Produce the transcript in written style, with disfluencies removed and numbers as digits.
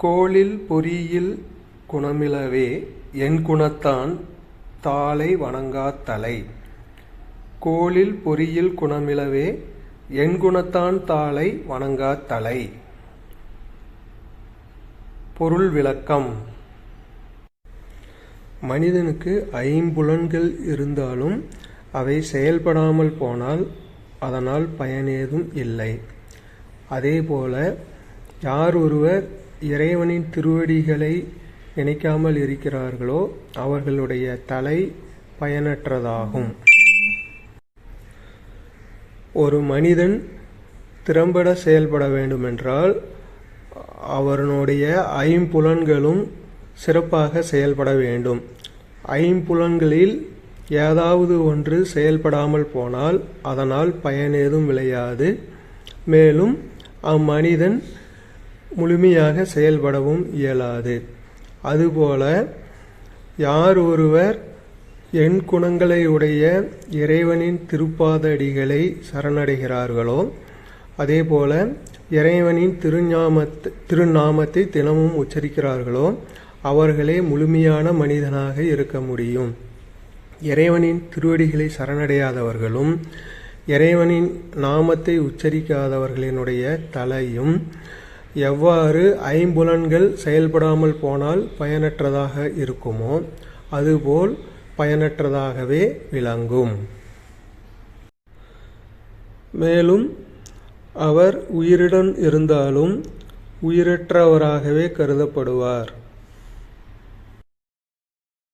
கோளில் பொறியில் குணமிலவே எண்குணத்தான் தாளை வணங்காத் தலை. கோளில் பொறியில் குணமிலவே எண்குணத்தான் தாளை வணங்காத் தலை. பொருள் விளக்கம். மனிதனுக்கு ஐம்புலன்கள் இருந்தாலும் அவை செயல்படாமல் போனால் அதனால் பயனேதும் இல்லை. அதேபோல யார் ஒருவர் இறைவனின் திருவடிகளை நினைக்காமல் இருக்கிறார்களோ அவர்களுடைய தலை பயனற்றதாகும். ஒரு மனிதன் திறம்பட செயல்பட வேண்டுமென்றால் அவனுடைய ஐம்புலன்களும் சிறப்பாக செயல்பட வேண்டும். ஐம்புலன்களில் ஏதாவது ஒன்று செயல்படாமல் போனால் அதனால் பயனேதும் விளையாது. மேலும் அம்மனிதன் முழுமையாக செயல்படவும் இயலாது. அதுபோல யார் ஒருவர் எண்குணங்களை உடைய இறைவனின் திருப்பாதடிகளை சரணடைகிறார்களோ அதேபோல இறைவனின் திருநாமத்தை தினமும் உச்சரிக்கிறார்களோ அவர்களே முழுமையான மனிதனாக இருக்க முடியும். இறைவனின் திருவடிகளை சரணடையாதவர்களும் இறைவனின் நாமத்தை உச்சரிக்காதவர்களினுடைய தலையும் எவ்வாறு ஐம்புலன்கள் செயல்படாமல் போனால் பயனற்றதாக இருக்குமோ அதுபோல் பயனற்றதாகவே விளங்கும். மேலும் அவர் உயிருடன் இருந்தாலும் உயிரற்றவராகவே கருதப்படுவார்.